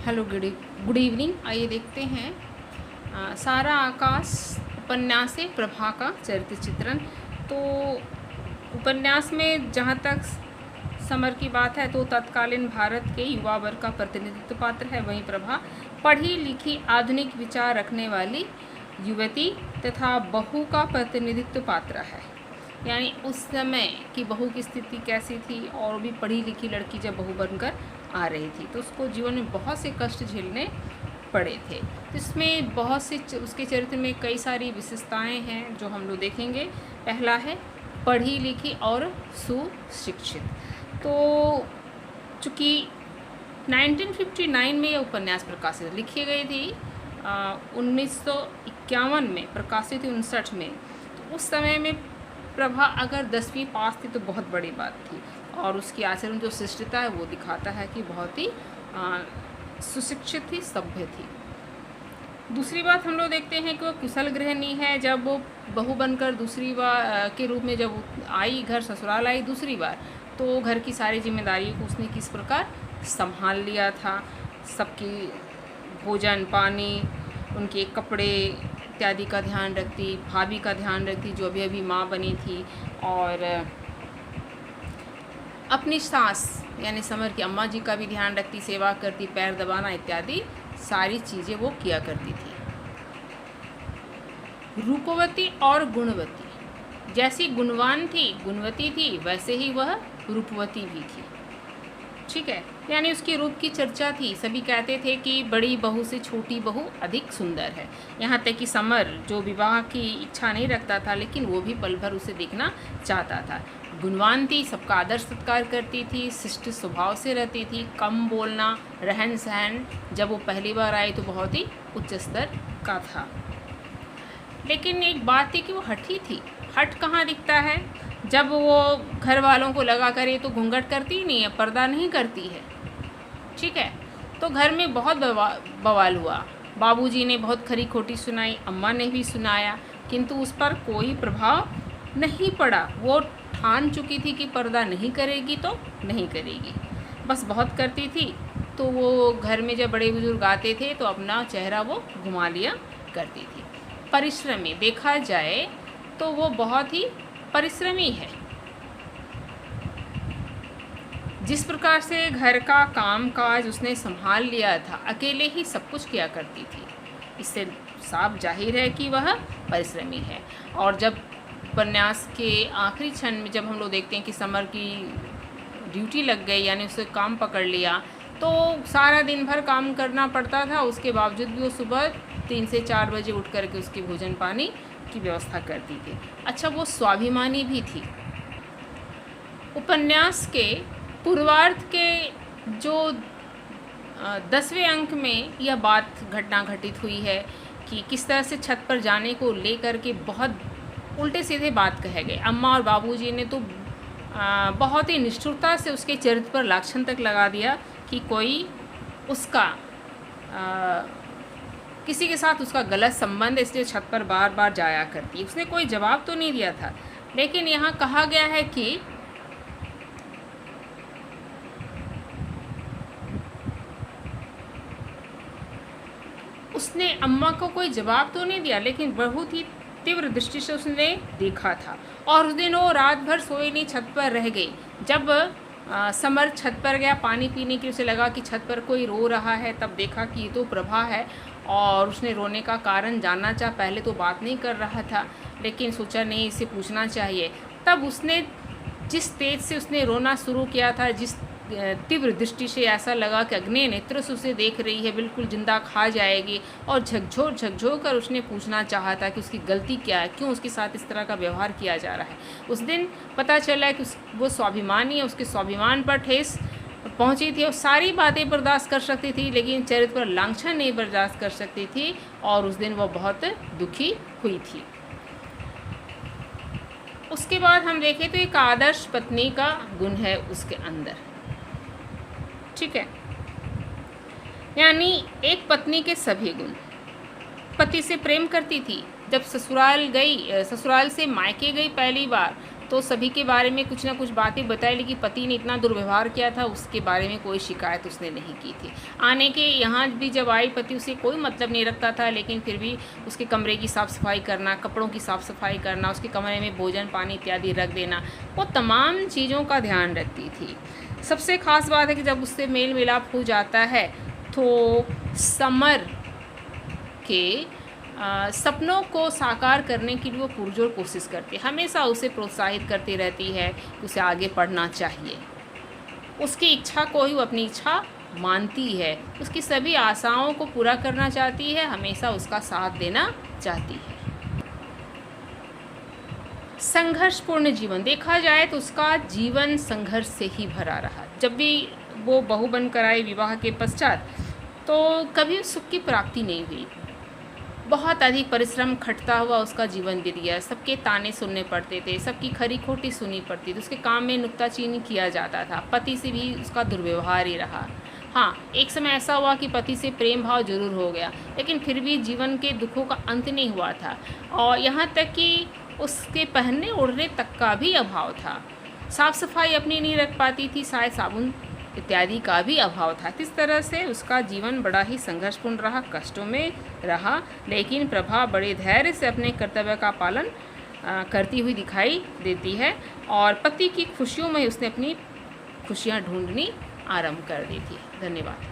Hello, good evening. आइए देखते हैं सारा आकाश उपन्यास से प्रभा का चरित्र चित्रण। तो उपन्यास में जहाँ तक समर की बात है तो तत्कालीन भारत के युवा वर्ग का प्रतिनिधित्व पात्र है। वहीं प्रभा पढ़ी लिखी आधुनिक विचार रखने वाली युवती तथा बहू का प्रतिनिधित्व पात्र है। यानी उस समय की बहू की स्थिति कैसी थी और भी पढ़ी लिखी लड़की जब बहू बनकर आ रही थी तो उसको जीवन में बहुत से कष्ट झेलने पड़े थे। तो इसमें बहुत सी उसके चरित्र में कई सारी विशेषताएं हैं जो हम लोग देखेंगे। पहला है पढ़ी लिखी और सुशिक्षित। तो चूँकि 1959 में यह उपन्यास प्रकाशित लिखी गई थी, 1951 में प्रकाशित हुई 59 में। तो उस समय में प्रभा अगर 10वीं पास थी तो बहुत बड़ी बात थी और उसकी आचरण जो शिष्टता है वो दिखाता है कि बहुत ही सुशिक्षित थी, सभ्य थी। दूसरी बात हम लोग देखते हैं कि वो कुशल गृहिणी है। जब वो बहू बनकर दूसरी बार के रूप में जब आई, घर ससुराल आई दूसरी बार, तो घर की सारी जिम्मेदारियों को उसने किस प्रकार संभाल लिया था। सबकी भोजन पानी, उनके कपड़े इत्यादि का ध्यान रखती, भाभी का ध्यान रखती जो अभी माँ बनी थी, और अपनी सास यानी समर की अम्मा जी का भी ध्यान रखती, सेवा करती, पैर दबाना इत्यादि सारी चीज़ें वो किया करती थी। रूपवती और गुणवती, जैसी गुणवान थी गुणवती थी वैसे ही वह रूपवती भी थी। ठीक है, यानी उसकी रूप की चर्चा थी। सभी कहते थे कि बड़ी बहू से छोटी बहू अधिक सुंदर है। यहाँ तक कि समर जो विवाह की इच्छा नहीं रखता था लेकिन वो भी पल भर उसे देखना चाहता था। गुणवान थी, सबका आदर सत्कार करती थी, शिष्ट स्वभाव से रहती थी, कम बोलना, रहन सहन जब वो पहली बार आई तो बहुत ही उच्च स्तर का था। लेकिन एक बात थी कि वो हठी थी। हठ कहाँ दिखता है? जब वो घर वालों को लगा करे तो घूंघट करती ही नहीं है, पर्दा नहीं करती है। ठीक है, तो घर में बहुत बवाल हुआ। बाबूजी ने बहुत खरी खोटी सुनाई, अम्मा ने भी सुनाया, किंतु उस पर कोई प्रभाव नहीं पड़ा। वो ठान चुकी थी कि पर्दा नहीं करेगी तो नहीं करेगी, बस बहुत करती थी। तो वो घर में जब बड़े बुजुर्ग आते थे तो अपना चेहरा वो घुमा लिया करती थी। परिश्रमी देखा जाए तो वो बहुत ही परिश्रमी है। जिस प्रकार से घर का काम काज उसने संभाल लिया था, अकेले ही सब कुछ किया करती थी, इससे साफ जाहिर है कि वह परिश्रमी है। और जब उपन्यास के आखिरी क्षण में जब हम लोग देखते हैं कि समर की ड्यूटी लग गई, यानी उसे काम पकड़ लिया, तो सारा दिन भर काम करना पड़ता था। उसके बावजूद भी वो सुबह 3 से 4 बजे उठ करके उसके भोजन पानी की व्यवस्था करती थी। अच्छा, वो स्वाभिमानी भी थी। उपन्यास के पूर्वार्ध के जो 10वें अंक में यह बात घटना घटित हुई है कि किस तरह से छत पर जाने को लेकर के बहुत उल्टे सीधे बात कहे गए। अम्मा और बाबूजी ने तो बहुत ही निष्ठुरता से उसके चरित्र पर लाछन तक लगा दिया कि कोई उसका किसी के साथ उसका गलत संबंध है, इसलिए छत पर बार बार जाया करती है। उसने कोई जवाब तो नहीं दिया था, लेकिन यहाँ कहा गया है कि उसने अम्मा को कोई जवाब तो नहीं दिया, लेकिन बहुत ही तीव्र दृष्टि से उसने देखा था। और उस दिन वो रात भर सोई नहीं, छत पर रह गई। जब समर छत पर गया पानी पीने के, उसे लगा कि छत पर कोई रो रहा है, तब देखा कि ये तो प्रभा है और उसने रोने का कारण जानना चाहा। पहले तो बात नहीं कर रहा था, लेकिन सोचा नहीं, इसे पूछना चाहिए। तब उसने जिस तेज से उसने रोना शुरू किया था, जिस तीव्र दृष्टि से, ऐसा लगा कि अग्नि नेत्र से उसे देख रही है, बिल्कुल जिंदा खा जाएगी। और झकझोर कर उसने पूछना चाहा था कि उसकी गलती क्या है, क्यों उसके साथ इस तरह का व्यवहार किया जा रहा है। उस दिन पता चला कि वो स्वाभिमानी है, उसके स्वाभिमान पर ठेस पहुंची थी और सारी बातें बर्दाश्त कर सकती थी, लेकिन चरित्र पर लांछन नहीं बर्दाश्त कर सकती थी। और उस दिन वो बहुत दुखी हुई थी। उसके बाद हम देखें तो एक आदर्श पत्नी का गुण है उसके अंदर। ठीक है, यानी एक पत्नी के सभी गुण। पति से प्रेम करती थी। जब ससुराल से मायके गई पहली बार तो सभी के बारे में कुछ ना कुछ बातें बताई, लेकिन पति ने इतना दुर्व्यवहार किया था उसके बारे में कोई शिकायत उसने नहीं की थी। आने के यहाँ भी जब आई, पति उसे कोई मतलब नहीं रखता था, लेकिन फिर भी उसके कमरे की साफ़ सफाई करना, कपड़ों की साफ़ सफाई करना, उसके कमरे में भोजन पानी इत्यादि रख देना, वो तमाम चीज़ों का ध्यान रखती थी। सबसे ख़ास बात है कि जब उससे मेल मिलाप हो जाता है तो समर के सपनों को साकार करने के लिए वो पुरजोर कोशिश करती है, हमेशा उसे प्रोत्साहित करती रहती है कि उसे आगे पढ़ना चाहिए। उसकी इच्छा को ही वो अपनी इच्छा मानती है, उसकी सभी आशाओं को पूरा करना चाहती है, हमेशा उसका साथ देना चाहती है। संघर्षपूर्ण जीवन देखा जाए तो उसका जीवन संघर्ष से ही भरा रहा। जब भी वो बहू बनकर आई विवाह के पश्चात, तो कभी सुख की प्राप्ति नहीं हुई। बहुत अधिक परिश्रम खटता हुआ उसका जीवन बीत गया। सबके ताने सुनने पड़ते थे, सबकी खरी खोटी सुननी पड़ती थी, उसके काम में नुक्ताचीनी किया जाता था, पति से भी उसका दुर्व्यवहार ही रहा। हाँ, एक समय ऐसा हुआ कि पति से प्रेम भाव जरूर हो गया, लेकिन फिर भी जीवन के दुखों का अंत नहीं हुआ था, और यहाँ तक कि उसके पहनने ओढ़ने तक का भी अभाव था। साफ़ सफाई अपनी नहीं रख पाती थी, शायद साबुन इत्यादि का भी अभाव था। इस तरह से उसका जीवन बड़ा ही संघर्षपूर्ण रहा, कष्टों में रहा, लेकिन प्रभा बड़े धैर्य से अपने कर्तव्य का पालन करती हुई दिखाई देती है, और पति की खुशियों में उसने अपनी खुशियाँ ढूंढनी आरंभ कर दी थी। धन्यवाद।